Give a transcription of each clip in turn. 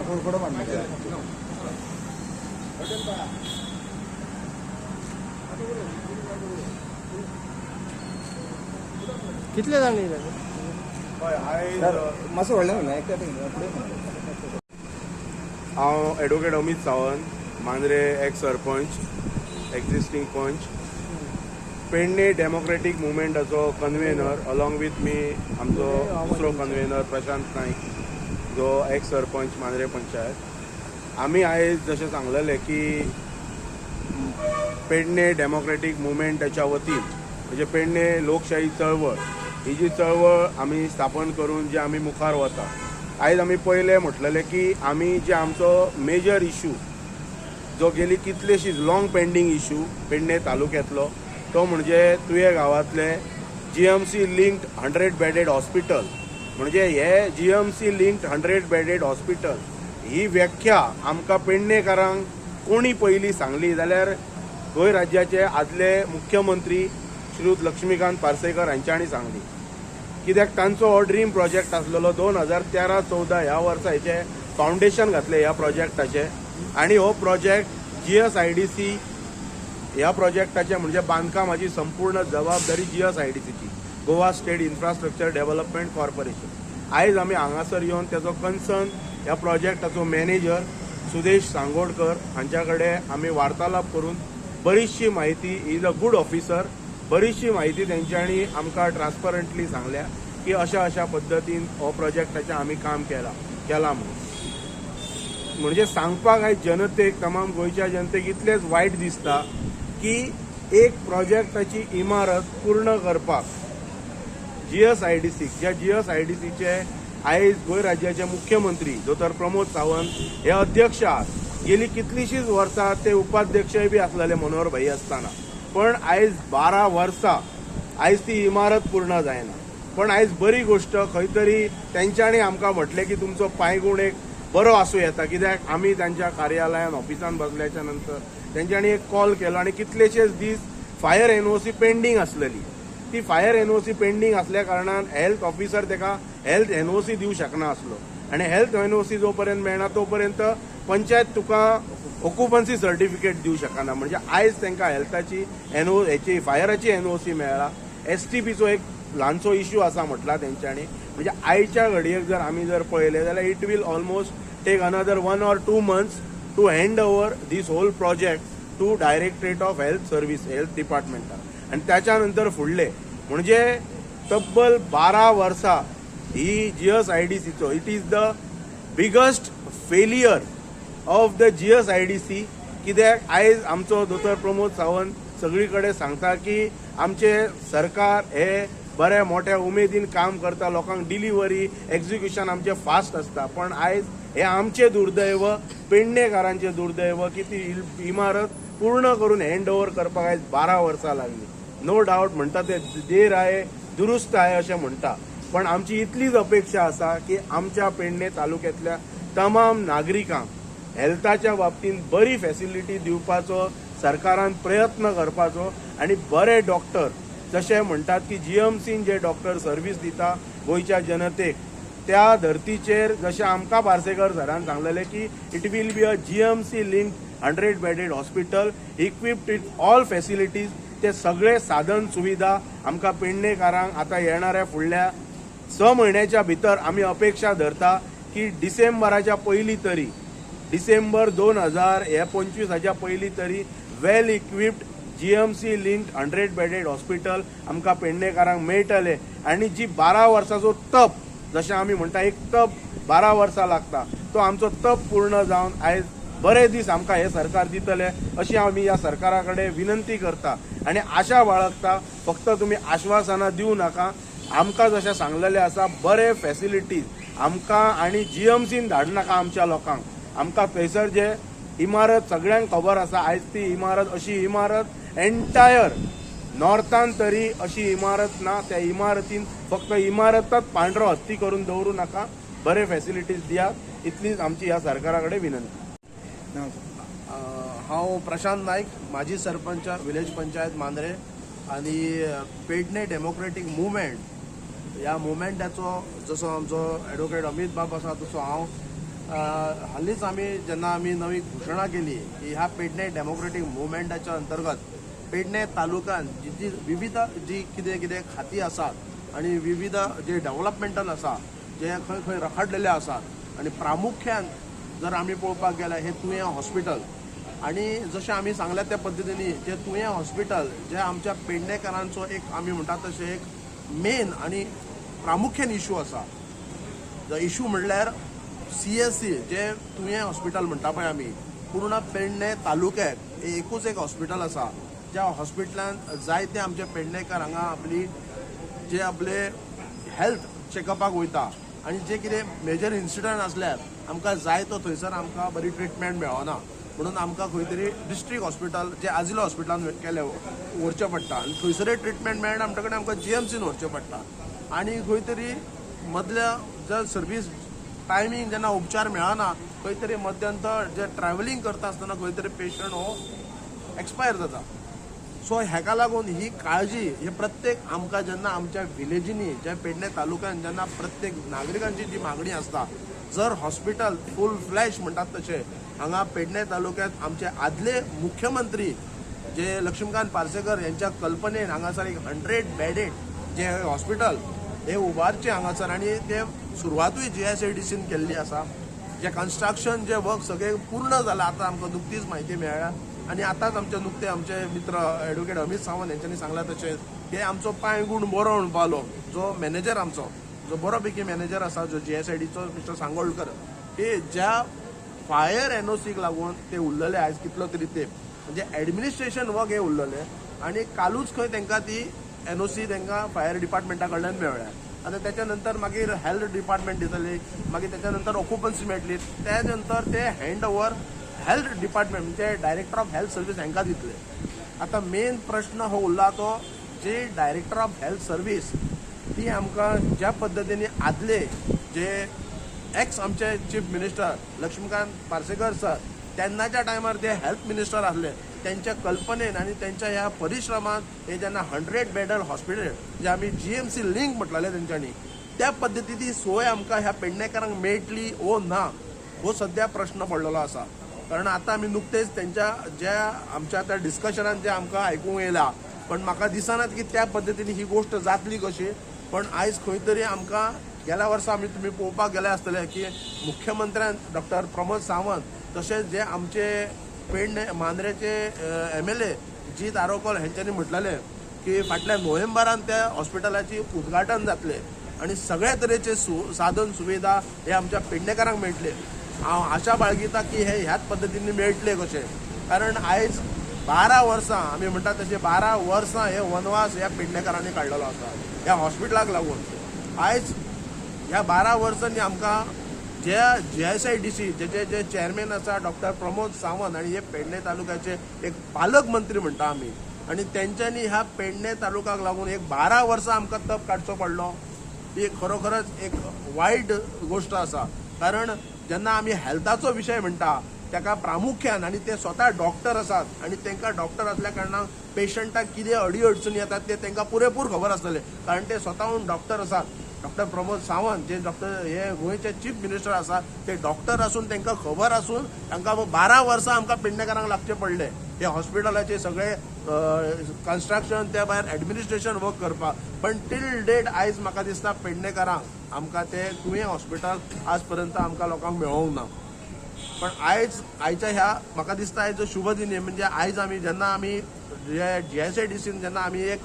कितले जाण येयले? मातसो व्हडलें हांव advocate Amit Sawant, Mandrem ex sarpanch, existing panch, Pernem democratic मुवमेंटाचो कन्वेनर, अलॉंग विथ मी आमचो दुसरो कन्वेनर प्रशांत नाईक, जो एक्स सरपंच मांद्रे पंचायत. आमी आयज जशें सांगलेलें की पेडणे डेमोक्रेटीक मुवमेंटाच्या वतीन म्हणजे पेडणे लोकशाही चळवळ ही जी चळवळ आमी स्थापन करून जे आमी मुखार वता, आयज आमी पयलें म्हटलेलें की आमी जे आमचो मेजर इशू जो गेली कितलेशीच लॉंग पेंडींग इशू पेडणे तालुक्यांतलो, तो म्हणजे तुये गांवांतले GMC लिंक्ड 100 बेडेड हॉस्पिटल. म्हणजे हे GMC लिंक्ड 100 बेडेड हॉस्पिटल ही व्याख्या आमकां पेडणेकारांक कोणी पयलीं सांगली जाल्यार गोंय राज्याचे आदले मुख्यमंत्री श्रीयुत लक्ष्मीकांत पार्सेकर हांच्यांनी सांगली. कित्याक तांचो हो ड्रीम प्रोजेक्ट आसलेलो. 2013-14 ह्या वर्सा हेचे फावंडेशन घातले ह्या प्रोजेक्टाचे, आनी हो प्रोजेक्ट GSIDC ह्या प्रोजेक्टाचे म्हणजे बांदकामाची संपूर्ण जबाबदारी GSIDCची, Goa state infrastructure development corporation. आयज आमी हांगासर येवन त्याचो कन्सर्न ह्या प्रोजेक्टाचो मॅनेजर सुदेश सांगोडकर हांच्या कडेन आमी वार्तालाप करून बरीचशी म्हायती, इज अ गुड ऑफिसर, बरीचशी म्हायती तेंच्यांनी आमकां ट्रान्सपरंटली सांगल्या की अशा अशा पद्दतीन हो प्रोजेक्टाचें आमी काम केलां म्हणून. म्हणजे सांगपाक आयज जनतेक, तमाम गोंयच्या जनतेक इतलेंच वायट दिसता की एक प्रोजेक्टाची इमारत पूर्ण करपाक GSIDC, ज्या GSIDCचे आयज गोंय राज्याचे मुख्यमंत्री दोतोर प्रमोद सावंत हे अध्यक्ष आहात. गेली कितलीशीच वर्सां ते उपाध्यक्षय बी आसलेले मनोहर भाई आसतना, पण आयज 12 वर्सां आयज ती इमारत पूर्ण जायना. पण आयज बरी गोष्ट खंय तरी तेंच्यांनी आमकां म्हटलें की तुमचो पांयगुण एक बरो आसूं येता, कित्याक आमी तांच्या कार्यालयान ऑफिसान बसल्याच्या नंतर तेंच्यांनी एक कॉल केलो आणि कितलेशेच दीस फायर NOC पेंडींग आसलेली. ती फायर NOC पेंडींग असल्या कारणान हेल्थ ऑफिसर तेका हेल्थ NOC दिवं शकना आसलो, आणि हेल्थ NOC जो पर्यंत मेळना तो पर्यंत पंचायत तुका ऑक्युपन्सी सर्टिफिकेट दिवं शकना. म्हणजे आयज तांकां हेल्थाची हेची फायराची NOC मेळ्ळा. STPचो एक ल्हानसो इश्यू आसा म्हटला तेंच्यांनी. म्हणजे आयच्या घडयेक जर आमी जर पळयलें जाल्यार it will almost take another 1 or 2 months to hand over this whole project to directorate of health service, health डिपार्टमेंटाक. आणि त्याच्या नंतर फुडले म्हणजे तब्बल 12 वर्सां ही GSIDCचो, it is the biggest failure of the GSIDC. कित्याक आयज आमचो दोतोर प्रमोद सावंत सगळी कडेन सांगता की आमचे सरकार हे बऱ्या मोठ्या उमेदीन काम करता, लोकांक डिलिव्हरी एक्झिक्युशन आमचे फास्ट आसता. पण आयज हे आमचे दुर्दैव, पेडणेकारांचे दुर्दैव की ती इमारत पूर्ण करून हँड ओव्हर करपाक आयज 12 वर्सां लागली. नो डावट म्हणटा ते देर आहे दुरुस्त आहे अशें म्हणटा, पण आमची इतलीच अपेक्षा आसा की आमच्या पेडणे तालुक्यांतल्या तमाम नागरिकांक हेल्थाच्या बाबतींत बरी फॅसिलिटी दिवपाचो सरकारान प्रयत्न करपाचो, आणि बरे डॉक्टर जशें म्हणटात की GMCन जे डॉक्टर सर्व्हिस दिता गोंयच्या जनतेक, त्या धर्तीचेर जशें आमकां पार्सेकर सरान सांगलेलें की it will be a GMC linked 100 bedded hospital equipped with all facilities. ते सगळे साधन सुविधा आमकां पेडणेकारांक आतां येणाऱ्या फुडल्या 6 म्हयन्याच्या भितर आमी अपेक्षा धरता की डिसेंबराच्या पयलीं तरी, डिसेंबर 2025 पयलीं तरी well equipped GMC linked 100 bedded hospital आमकां पेडणेकारांक मेळटलें. आनी जी 12 वर्सांचो तप, जशें आमी म्हणटा एक तप 12 वर्सां लागता, तो आमचो तप पूर्ण जावन आयज बरे दीस आमकां हे सरकार दितले अशी आमी ह्या सरकारा कडेन विनंती करता. आनी आशा बाळगता, फक्त तुमी आश्वासनां दिवं नाका. आमकां जशें सांगलेलें आसा बरे फॅसिलिटीज आमकां आनी GMCन धाडनाका आमच्या लोकांक. आमकां थंयसर जे इमारत सगळ्यांक खबर आसा, आयज ती इमारत अशी इमारत एंटायर नॉर्थान तरी अशी इमारत ना. त्या इमारतीन फक्त इमारतच पांढरो हत्ती करून दवरूं नाका, बरे फॅसिलिटीज दियात, इतलीच आमची ह्या सरकारा कडेन विनंती. हांव प्रशांत नाईक, माजी सरपंच विलेज पंचायत मांद्रे, आणि पेडणे डेमोक्रेटीक मुवमेंट ह्या मुवमेंटाचो जसो आमचो एडवोकेट अमित बाब आसा तसो हांव हालीच जेन्ना आमी नवी घोशणा केली की ह्या पेडणे डेमोक्रेटीक मुवमेंटाच्या अंतर्गत पेडणे तालुक्यात जी विविध जी कितें कितें खाती आसात आणि विविध जे डेव्हलपमेंटल आसा जे खंय खंय रखडलेले आसात आणि प्रामुख्यान जर आमी पळोवपाक गेल्यार हे तुयें हॉस्पिटल आणि जशें आमी सांगल्या त्या पद्दतीन जे तुयें हॉस्पिटल जे आमच्या पेडणेकारांचो एक आमी म्हणटात तशें एक मेन आणि प्रामुख्यान इशू आसा. जो इशू म्हणल्यार CSC जे तुयें हॉस्पिटल म्हणटा पळय आमी पूर्ण पेडणे तालुक्याक एकूच एक हॉस्पिटल आसा ज्या हॉस्पिटलांत जायते आमचे पेडणेकार हांगा आपले हेल्थ चेकअपाक वयता आणि जे कितें मेजर इन्सिडंट आसल्यार आमकां जाय तो थंयसर आमकां बरी ट्रिटमेंट मेळना म्हणून आमकां खंय तरी डिस्ट्रिक्ट हॉस्पिटल जे आजिलो हॉस्पिटलान केले व्हरचें पडटा आणि थंयसरय ट्रिटमेंट मेळना म्हणटा कडेन आमकां GMCन व्हरचें पडटा आणि खंय तरी मदल्या जे सर्वीस टायमींग जेन्ना उपचार मेळना खंय तरी मध्यंतर जे ट्रॅव्हलिंग करता आसतना खंय तरी पेशंट हो एक्सपायर जाता. सो हेका लागून ही काळजी हे प्रत्येक आमकां जेन्ना आमच्या विलेजींनी जे पेडणे तालुक्यात जेन्ना प्रत्येक नागरिकांची जी मागणी आसता जर हॉस्पिटल फूल फ्लॅश म्हणटात तशें हांगा पेडणे तालुक्यात आमचे आदले मुख्यमंत्री जे लक्ष्मीकांत पार्सेकर यांच्या कल्पनेन हांगासर एक 100 बेडेड जे हॉस्पिटल हे उबारचे हांगासर आणि ते सुरवातूय GSIDCन केल्ली आसा. जे कन्स्ट्रक्शन जे वर्क सगळे पूर्ण जाला आतां आमकां नुकतीच म्हायती मेळ्ळ्या आणि आतांच आमचे मित्र ॲडव्होकेट अमित सावंत यांच्यानी सांगला तशें की आमचो पांय गुण बरो म्हणपा लागलो जो मॅनेजर आमचो जो बरो पैकी मॅनेजर आसा जो GSIDचो मिस्टर सांगोळकर की ज्या फायर NOCक लागून ते उरलेले आयज कितलो तरी तेंप म्हणजे ॲडमिनिस्ट्रेशन वर्क हे उरलेले आणि कालूच खंय तांकां ती NOC तांकां फायर डिपार्टमेंटा कडल्यान मेळ्ळ्या. आता त्याच्या नंतर मागीर हेल्थ डिपार्टमेंट दितली मागीर त्याच्या नंतर ऑक्युपन्सी मेळटली त्या नंतर ते हँड ओवर हेल्थ डिपार्टमेंट म्हणजे डायरेक्टर ऑफ हेल्थ सर्व्हिस हांकां दितले. आता मेन प्रश्न हो उरला तो जे डायरेक्टर ऑफ हेल्थ सर्व्हिस ती आमकां ज्या पद्दतीने आदले जे एक्स आमचे chief minister Laxmikant Parsekar sir तेन्नाच्या टायमार ते हेल्थ मिनिस्टर आसले त्यांच्या कल्पनेन आणि त्यांच्या ह्या परिश्रमात हे जेन्ना 100 बेडेड हॉस्पिटल जे आमी GMC लिंक म्हटलेले तेंच्यांनी त्या पद्दतीची सोय आमकां ह्या पेडणेकारांक मेळटली ओ ना हो सध्या प्रश्न पडलेलो आसा. कारण आता आमी नुकतेच त्यांच्या ज्या आमच्या त्या डिस्कशनात जे आमकां आयकूंक येयला पण म्हाका दिसनात की त्या पद्दतीन ही गोष्ट जातली कशी. पण आयज खंय तरी आमकां गेल्या वर्सा तुम्ही पळोवपाक गेले आसतले की मुख्यमंत्र्यान डॉक्टर प्रमोद सावंत तशेंच जे आमचे पेडणे मांद्रेचे MLA जीत आरोकर हेंच्यांनी म्हटलेले की फाटल्या नोव्हेंबरान त्या हॉस्पिटलाची उद्घाटन जातले आणि सगळ्या तरेचे साधन सुविधा हे आमच्या पेडणेकारांक मेळटले. हांव आशा बाळगिता की हे ह्याच पद्दतीन मेळटले कशें. कारण आयज 12 वर्सां आमी म्हणटा तशें 12 वर्सां हे वनवास ह्या पेडणेकारांनी काडलेलो आसा ह्या हॉस्पिटलाक लागून. आयज ह्या 12 वर्सांनी आमकां जे GSIDC जे चेअरमॅन आसा डॉक्टर प्रमोद सावंत आणि हे पेडणे तालुक्याचे एक पालक मंत्री म्हणटा आमी आणि तेंच्यांनी ह्या पेडणे तालुक्याक लागून एक 12 वर्सां आमकां तप काडचो पडलो ही खरोखरच एक वायट गोष्ट आसा. कारण जेन्ना आमी हेल्थाचो विशय म्हणटा ताका प्रामुख्यान आणि ते स्वता डॉक्टर आसात आणि तांकां डॉक्टर असल्या कारणान पेशंटाक कितें अडचणी येतात ते तांकां पुरेपूर खबर आसतले कारण ते स्वताहून डॉक्टर आसात. डॉक्टर प्रमोद सावंत जे हे गोंयचे चीफ मिनिस्टर आसा ते डॉक्टर आसून तांकां खबर आसून तांकां 12 वर्सां आमकां पेडणेकारांक लागचे पडले हे हॉस्पिटलाचे सगळे कन्स्ट्रक्शन त्या भायर ॲडमिनिस्ट्रेशन वर्क करपाक. पण टील डेट आयज म्हाका दिसता पेडणेकारांक आमकां ते तुयें हॉस्पिटल आज पर्यंत आमकां लोकांक मेळोंक ना. पण आयच्या ह्या म्हाका दिसता आयज शुभ दिन म्हणजे आयज आमी जेन्ना आमी GSIDCन जेन्ना आमी एक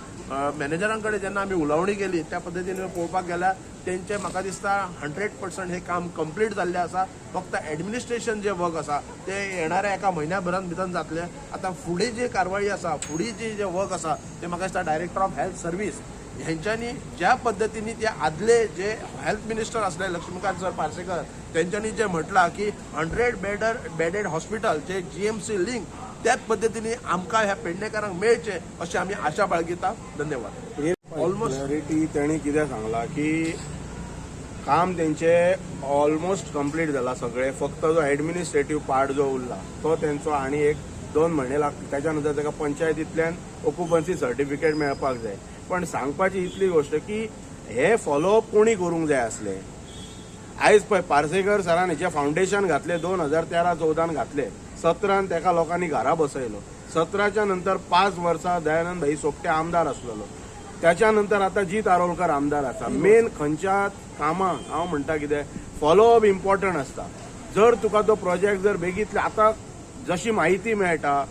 मॅनेजरां कडेन जेन्ना आमी उलोवणी केली त्या पद्दतीन पळोवपाक गेल्यार तेंचे म्हाका दिसता 100% हे काम कंप्लीट जाल्लें आसा. फक्त ॲडमिनिस्ट्रेशन जे वर्क आसा ते येणाऱ्या एका म्हयन्याभरान भितर जातले. आतां फुडें जी कारवाई आसा फुडें जे वर्क आसा ते म्हाका दिसता डायरेक्टर ऑफ हेल्थ सर्व्हिस हेंच्यांनी ज्या पद्दतीने ते आदले जे हेल्थ मिनिस्टर आसले लक्ष्मीकांत सर पार्सेकर तेंच्यांनी जे म्हटलां की 100 बेडेड हॉस्पिटल जे GMC लिंक त्याच पद्दतीने आमकां ह्या पेडणेकारांक मेळचे अशी आमी आशा बाळगिता. धन्यवाद. ऑलमोस्ट त्यांनी कितें सांगला की काम तेंचे ऑलमोस्ट कंप्लीट जाला सगळे फक्त जो ॲडमिनिस्ट्रेटिव्ह पार्ट जो उरला तो तेंचो आनी 1-2 म्हयने लागता. त्याच्या नंतर ताका पंचायतींतल्यान ऑक्युपन्सी सर्टिफिकेट मेळपाक जाय. पण सांगपाची इतली गोष्ट की हे फॉलोअप कोणी करूंक जाय आसले. आयज पळय पार्सेकर सरान हेचे फावंडेशन घातले 2013-14 घातले, 17 तेका लोकांनी घरा बसयलो. 17च्या नंतर 5 वर्सां दयानंद भाई सोपटे आमदार आसलेलो. त्याच्या नंतर आता अजित आरोलकर आमदार आसा. मेन खंयच्या कामाक हांव म्हणटा कितें फॉलोअप इम्पॉर्टंट आसता. जर तुका तो प्रोजेक्ट जर बेगीतले आतां जशी माहिती मेळटा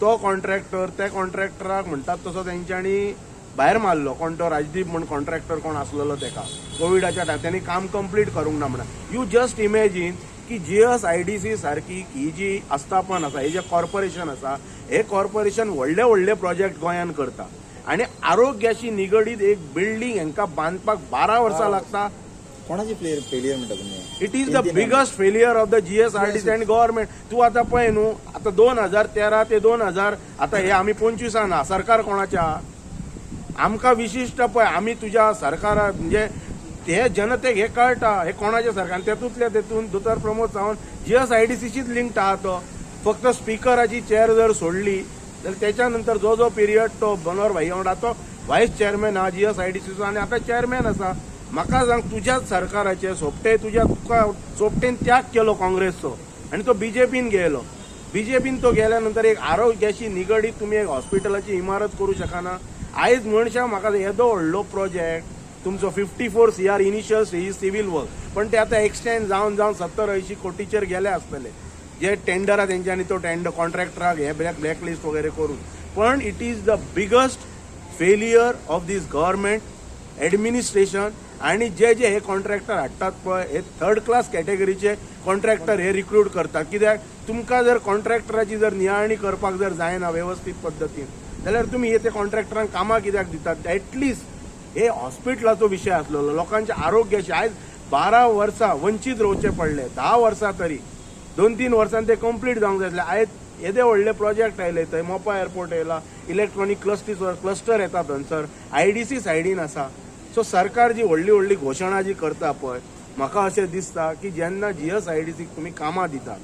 तो कॉन्ट्रॅक्टर त्या कॉन्ट्रॅक्टराक म्हणटात तसो तेंच्यांनी भायर मारलो. कोण तो राजदीप म्हण कॉन्ट्रॅक्टर कोण आसलेलो तेका कोविडाच्या टायमार त्यांनी काम कंप्लीट करूंक ना म्हणून. यू जस्ट इमॅजीन की GSIDC सारखी ही जी आस्थापन आसा, हे जे कॉर्पोरेशन आसा, हे कॉर्पोरेशन व्हडले व्हडले प्रोजेक्ट गोंयान करता आणि आरोग्याशी निगडीत एक बिल्डींग हांकां बांदपाक 12 वर्सां लागता. कोणाची फेलियर म्हणटा तुम्ही? It is the biggest failure of the GSIDC and government. तू आता पळय न्हू, आता 2013 ते 2000 आता हे आमी 25 ना सरकार कोणाच्या आमकां विशिष्ट पळय आमी तुज्या सरकारा म्हणजे हे जनतेक हे कळटा हे कोणाचे सरकार. तेतूंतल्या तेतून दोतोर प्रमोद सावंत GSIDCचीच लिंक आहा. तो फक्त स्पिकराची चेअर जर सोडली जाल्यार त्याच्या नंतर जो जो पिरियड तो बनोहर भाई वांगडा तो व्हायस चेअरमॅन आहा GSIDCचो आणि आता चेअरमॅन आसा. म्हाका सांग तुज्याच सरकाराचे सोपटे तुका सोपटेन त्याग केलो काँग्रेसचो आणि तो BJPन गेलो. BJPन तो गेल्यानंतर एक आरोग्याशी निगडीत तुम्ही एक हॉस्पिटलाची इमारत करू शकना. आयज मनशां म्हाका येदो व्हडलो प्रोजेक्ट तुमचो 54 CR इनिशियल स्टेजीस सिव्हिल वर्क, पण ते आता एक्सटेंड जावन 70-80 कोटीचेर गेले आसतले. जे टेंडरा तेंच्यांनी तो टेंडर कॉन्ट्रॅक्टराक हे ब्लॅकलिस्ट वगैरे करून. पण it is the biggest failure of this government administration. आणि जे हे कॉन्ट्रॅक्टर हाडटात पळय हे 3rd क्लास कॅटेगरीचे कॉन्ट्रॅक्टर हे रिक्रूट करतात. कित्याक तुमकां जर कॉन्ट्रॅक्टराची जर नियाळणी करपाक जर जायना व्यवस्थीत पद्दतीन जाल्यार तुम्ही हे ते कॉन्ट्रॅक्टरांक कामां कित्याक दितात. एटलिस्ट हे हॉस्पिटलाचो विशय आसलेलो लोकांच्या आरोग्याशी. आयज 12 वर्सां वंचीत रावचे पडले. 10 वर्सां तरी 2-3 वर्सांनी ते कंप्लीट जावंक जाय आसले. आयज येदे व्हडले प्रोजेक्ट आयले. थंय मोपा एअरपोर्ट येयला, इलेक्ट्रॉनिक क्लस्टर येता थंयसर, IDC सायडीन आसा. सो सरकार जी व्हडली व्हडली घोशणा जी करता पळय म्हाका अशें दिसता की जेन्ना GSIDCक तुमी कामां दितात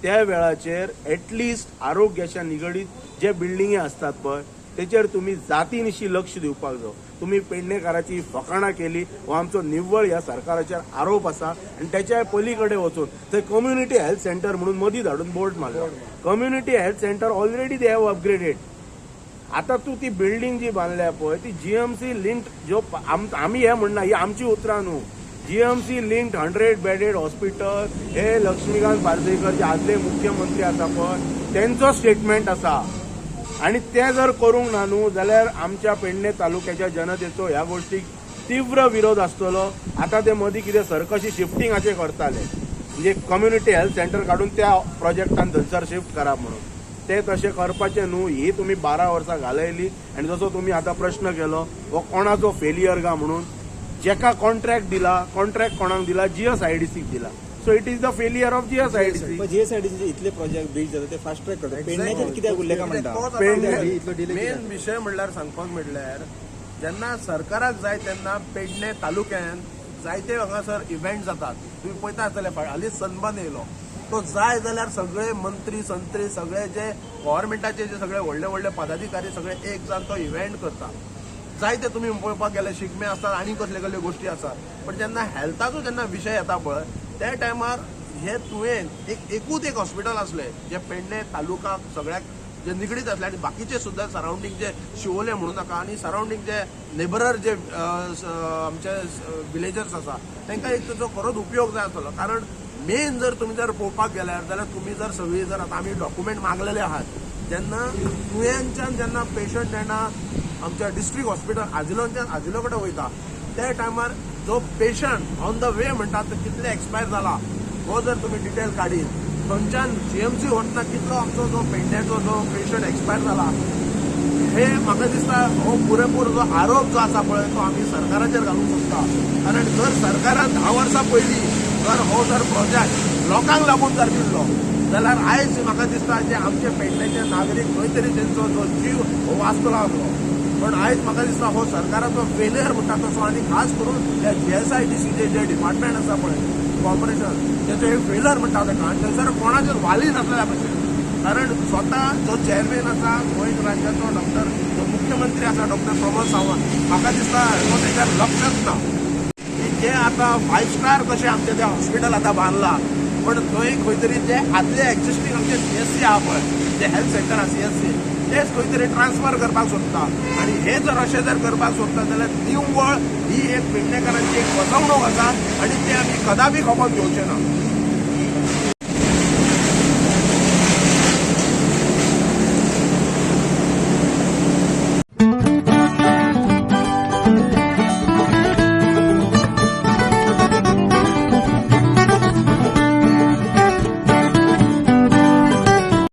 त्या वेळाचेर एटलिस्ट आरोग्याच्या निगडीत जे बिल्डिंगे असतात पळय तेचेर तुम्ही जातीनिशी लक्ष दिवपाक जाय. तुम्ही पेडणेकाराची फकाणां केली हो आमचो निव्वळ ह्या सरकाराचेर आरोप आसा. आणि त्याच्या पलीकडे वचून थंय कम्युनिटी हेल्थ सेंटर म्हणून मदीं धाडून बोर्ड मारलो. Community health centre already they have upgraded. आता तू ती बिल्डिंग जी बांदल्या पळय ती GMC लिंक्ड जो आम्ही हे म्हणना ही आमची उतरां न्हू. GMC लिंक्ड 100 बेडेड हॉस्पिटल हे लक्ष्मीकांत पार्सेकर जे आदले मुख्यमंत्री आसा पळय त्यांचो स्टेटमेंट आसा. आणि ते जर करूंक ना न्हू जाल्यार आमच्या पेडणे तालुक्याच्या जनतेचो ह्या गोष्टीक तीव्र विरोध आसतलो. आता ते मदीं कितें सरकशी शिफ्टिंगाचे करताले म्हणजे कम्युनिटी हेल्थ सेंटर काडून त्या प्रोजेक्टान थंयसर शिफ्ट करप म्हणून. ते तशें करपाचें न्हू. ही तुमी 12 वर्सां घालयली. आणि जसो तुमी आतां प्रश्न केलो हो कोणाचो फेलियर गा म्हणून, जेका कॉन्ट्रॅक्ट दिला कॉन्ट्रॅक्ट कोणाक दिला GSIDCक दिला. So it is the failure of GSIDC. GSIDC इतले प्रोजेक्ट बिल्ड जाता ते फास्ट ट्रॅक करतात. पेडण्याचेर कित्याक उरले का म्हणटा? मेन विशय म्हणल्यार सांगपाक म्हटल्यार जेन्ना सरकाराक जाय तेन्ना पेडणे तालुक्यान जायते हांगासर इव्हेंट जातात. तुम्ही पळयता आसतले हालींच सनबर्न येयलो. तो जाय जाल्यार सगळे मंत्री संत्री सगळे जे गव्हर्नमेंटाचे जे सगळे व्हडले व्हडले पदाधिकारी सगळे एक जावन तो इव्हेंट करता. जायते तुम्ही पळोवपाक गेले शिगमे आसतात आनी कसले कसले गोष्टी आसात. पण जेन्ना हेल्थाचो जेन्ना विशय येता पळय त्या टायमार हे तुवें एकूच एक हॉस्पिटल आसले जे पेडणे तालुकाक सगळ्याक जे निगडीत असले आणि बाकीचे सुद्धा सराउंडिंग जे शिवोले म्हणू नका आणि सराउंडिंग जे नेबरर जे आमचे विलेजर्स आसा तांकां एक ताचो खरोच उपयोग जाय आसतलो. कारण मेन जर तुम्ही जर पळोवपाक गेल्यार जाल्यार तुम्ही जर सगळी जर आतां आमी डॉक्युमेंट मागलेले आहात जेन्ना तुवेंच्यान जेन्ना पेशंट जेन्ना आमच्या डिस्ट्रिक्ट हॉस्पिटल आजिलोच्यान आजिलो कडेन वयता त्या टायमार जो पेशंट ऑन द वे म्हणटा तो कितले एक्सपायर जाला हो जर तुम्ही डिटेल काडीत थंयच्यान GMC वतना कितलो आमचो जो पेडण्याचो जो पेशंट एक्सपायर जाला हे म्हाका दिसता हो पुरेपूर जो आरोप जो आसा पळय तो आमी सरकाराचेर घालूंक शकता. कारण जर सरकारान 10 वर्सां पयलीं जर हो जर प्रोजेक्ट लोकांक लागून जर दिल्लो जाल्यार आयज म्हाका दिसता जे आमचे पेडण्याचे नागरीक खंय तरी तेंचो जो जीव हो वाचतलो आसलो. पण आयज म्हाका दिसता हो सरकाराचो फेलियर म्हणटा तसो आनी खास करून त्या GSIDCचे जे डिपार्टमेंट आसा पळय कॉर्पोरेशन तेचो एक फेलियर म्हणटा ताका. आनी थंयसर कोणाचेर वाली नासलेल्या भशेन. कारण स्वता जो चेअरमॅन आसा गोंय राज्याचो डॉक्टर जो मुख्यमंत्री आसा डॉक्टर प्रमोद सावंत म्हाका दिसता हो तेच्यार लक्षच ना. ही जे आता 5 स्टार कशें आमचे ते हॉस्पिटल आता बांदला, पण थंय खंय तरी जे आदले एक्झिस्टींग आमचे CSC आहा पळय, जे हेल्थ सेंटर आहा CSC, तेच खंय तरी ट्रान्सफर करपाक सोदता. आनी हे जर अशें जर करपाक सोदता जाल्यार निव्वळ ही एक पेडणेकरांची एक फसवणूक आसा, आनी ते आमी कदापि खपोवन घेवचे ना.